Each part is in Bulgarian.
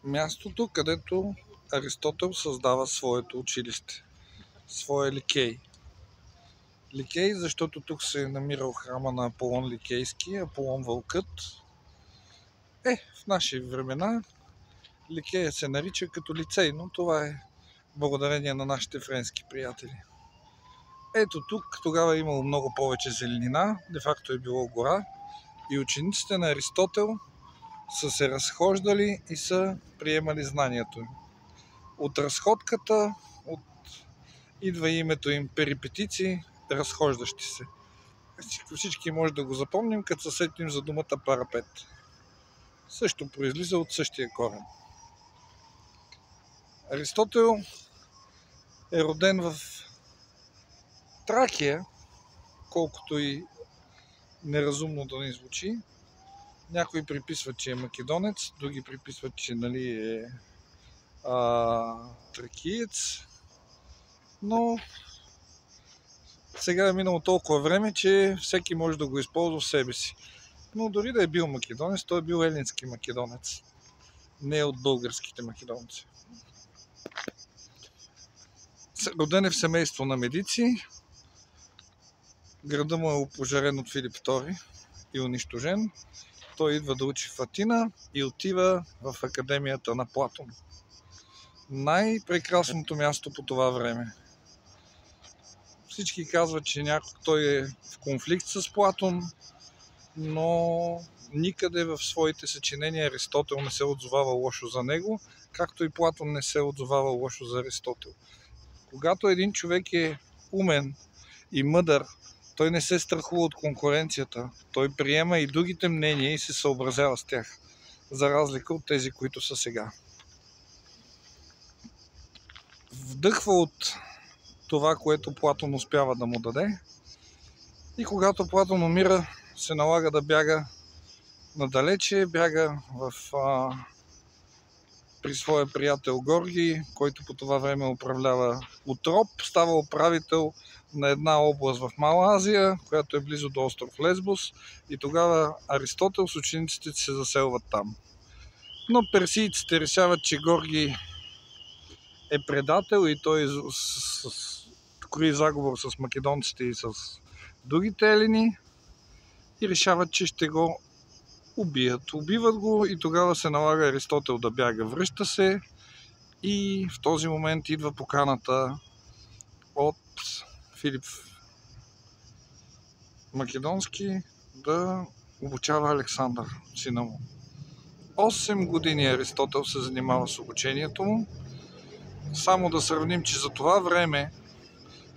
мястото, където Аристотел създава своето училище, своя Ликей. Ликей, защото тук се е намирал храма на Аполон Ликейски, Аполон Вълкът. В наши времена Ликея се нарича като лицей, но това е благодарение на нашите френски приятели. Ето тук тогава е имало много повече зеленина, де-факто е било гора и учениците на Аристотел са се разхождали и са приемали знанието им. От разходката идва името им перипетици, разхождащи се. Всички може да го запомним, като се сетим за думата парапет. Също произлиза от същия корен. Аристотел е роден в Тракия, колкото и неразумно да ни звучи. Някои приписват, че е македонец, други приписват, че е тракиец. Но сега е минало толкова време, че всеки може да го използва в себе си. Но дори да е бил македонец, той е бил елински македонец. Не от българските македонци. Роден е в семейство на медици. Града му е опожарен от Филип II и унищожен. Той идва да учи в Атина и отива в Академията на Платон. Най-прекрасното място по това време. Всички казват, че той е в конфликт с Платон, но никъде в своите съчинения Аристотел не се отзовава лошо за него, както и Платон не се отзовава лошо за Аристотел. Когато един човек е умен и мъдър, той не се страхува от конкуренцията. Той приема и другите мнения и се съобразява с тях, за разлика от тези, които са сега. Вдъхва от това, което Платон успява да му даде, и когато Платон умира, се налага да бяга надалече, бяга при своя приятел Горги, който по това време управлява Отроб, става управител на една област в Мала Азия, която е близо до остров Лесбос, и тогава Аристотел с учениците се заселват там. Но персийците решават, че Горги е предател и той крои заговор с македонците и с другите елини и решават, че ще го убият. Убиват го и тогава се налага Аристотел да бяга. Връща се и в този момент идва поканата от Филип Македонски да обучава Александър, сина му. 8 години Аристотел се занимава с обучението му. Само да сравним, че за това време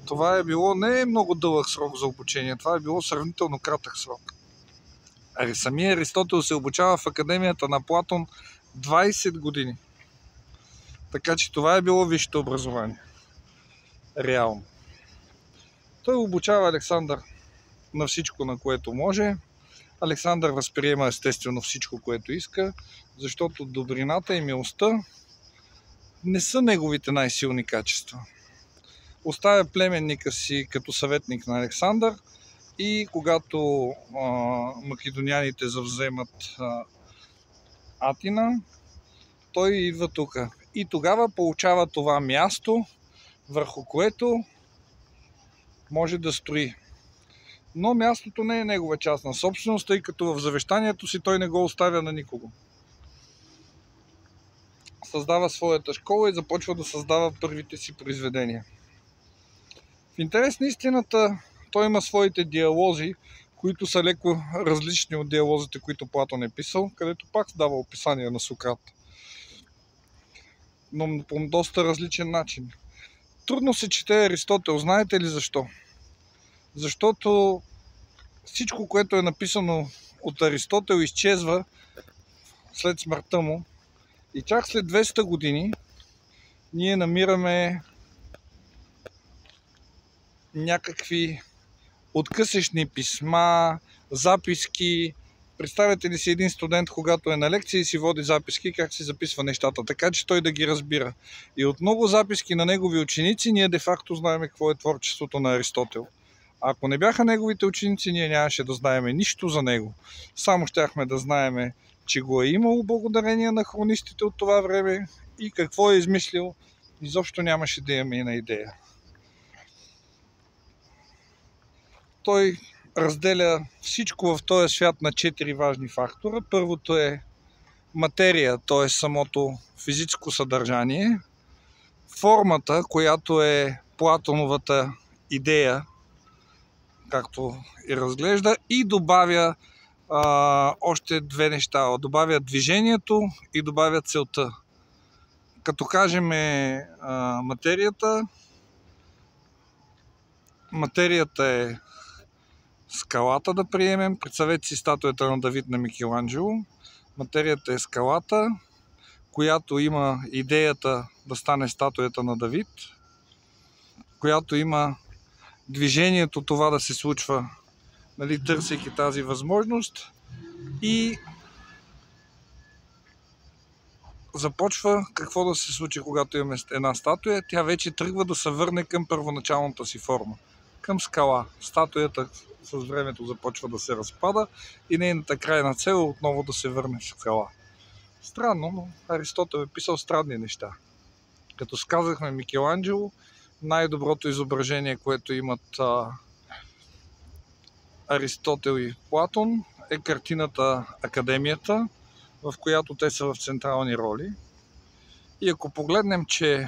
това е било не много дълъг срок за обучение, това е било сравнително кратък срок. Самия Аристотел се обучава в Академията на Платон 20 години. Така че това е било висшето образование. Реално. Той обучава Александър на всичко, на което може. Александър възприема естествено всичко, което иска, защото добрината и милостта не са неговите най-силни качества. Оставя племенника си като съветник на Александър и когато македоняните завземат Атина, той идва тук. И тогава получава това място, върху което може да строи. Но мястото не е негова частна собственост, тъй като в завещанието си той не го оставя на никого. Създава своята школа и започва да създава първите си произведения. В интерес на истината, той има своите диалози, които са леко различни от диалозите, които Платон е писал, където пак дава описание на Сократ. Но по доста различен начин. Трудно се чете Аристотел. Знаете ли защо? Защото всичко, което е написано от Аристотел, изчезва след смъртта му. И чак след 200 години ние намираме някакви откъслечни писма, записки. Представете ли си един студент, когато е на лекция и си води записки, как си записва нещата, така че той да ги разбира. И от много записки на негови ученици ние де-факто знаем какво е творчеството на Аристотел. Ако не бяха неговите ученици, ние нямаше да знаем нищо за него. Само щяхме да знаем, че го е имало благодарение на хронистите от това време и какво е измислил, изобщо нямаше да имаме и на идея. Той разделя всичко в този свят на 4 важни фактора. Първото е материя, т.е. самото физическо съдържание. Формата, която е Платоновата идея, както и разглежда, и добавя още 2 неща. Добавя движението и добавя целта. Като кажем материята е скалата, да приемем. Представете си статуята на Давид на Микеланджело. Материята е скалата, която има идеята да стане статуята на Давид, която има движението това да се случва, нали, търсейки тази възможност, и започва какво да се случи, когато имаме една статуя. Тя вече тръгва да се върне към първоначалната си форма, към скала. Статуята с времето започва да се разпада и нейната крайна цел е отново да се върне в скала. Странно, но Аристотел е писал странни неща. Като сказахме Микеланджело, най-доброто изображение, което имат Аристотел и Платон, е картината Академията, в която те са в централни роли. И ако погледнем, че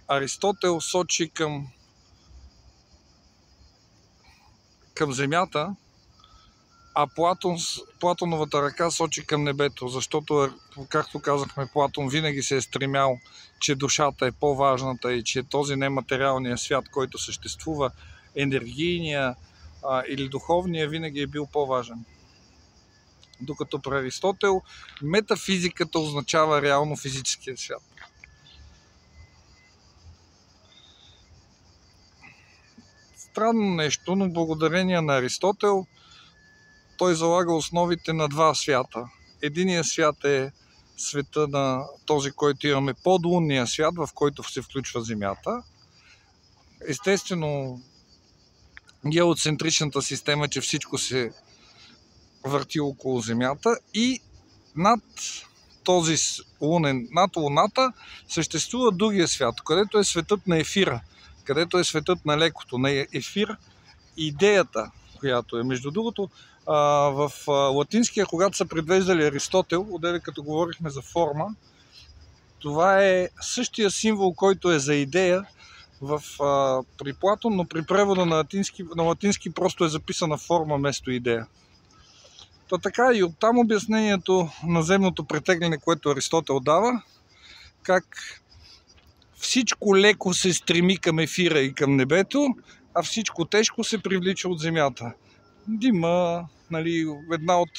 Аристотел сочи към земята, а Платоновата ръка сочи към небето, защото, както казахме, Платон винаги се е стремял, че душата е по-важната и че този нематериалният свят, който съществува, енергийния или духовния, винаги е бил по-важен. Докато при Аристотел метафизиката означава реално физическия свят. Странно нещо, но благодарение на Аристотел той залага основите на 2 свята. Единият свят е света на този, който имаме, подлунния свят, в който се включва Земята. Естествено, геоцентричната система, че всичко се върти около Земята, и над този над Луната съществува другия свят, където е светът на ефира, където е светът на лекото, на ефир, идеята, която е. Между другото, в латинския, когато са предвеждали Аристотел, одеве като говорихме за форма, това е същия символ, който е за идея при Платон, но при превода на латински просто е записана форма вместо идея. То така и оттам обяснението на земното претегляне, което Аристотел дава, как всичко леко се стреми към ефира и към небето, а всичко тежко се привлича от земята. Дима, нали, една от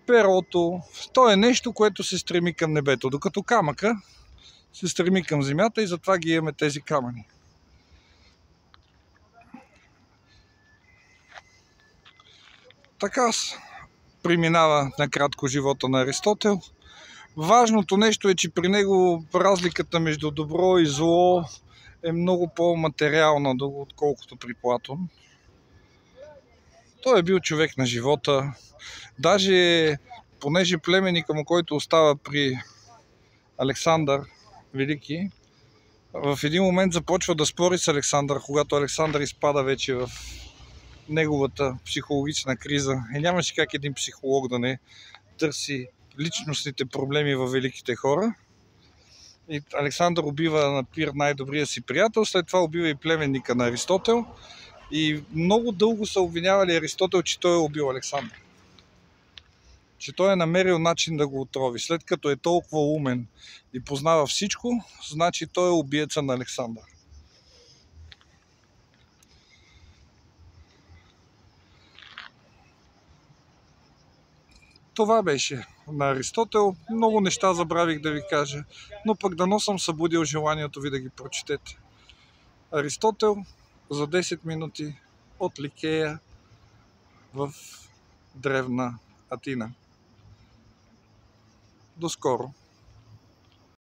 перото, то е нещо, което се стреми към небето, докато камъка се стреми към земята и затова ги имаме тези камъни. Така преминава накратко живота на Аристотел. Важното нещо е, че при него разликата между добро и зло е много по-материална, отколкото при Платон. Той е бил човек на живота. Даже, понеже племенника му, който остава при Александър Велики, в един момент започва да спори с Александър, когато Александър изпада вече в неговата психологична криза. И нямаше как един психолог да не търси личностните проблеми във великите хора. И Александър убива на пир най-добрия си приятел, след това убива и племенника на Аристотел. И много дълго са обвинявали Аристотел, че той е убил Александър. Че той е намерил начин да го отрови. След като е толкова умен и познава всичко, значи той е убиеца на Александър. Това беше на Аристотел. Много неща забравих да ви кажа, но пък дано съм събудил желанието ви да ги прочетете. Аристотел за 10 минути от Ликея в древна Атина. До скоро!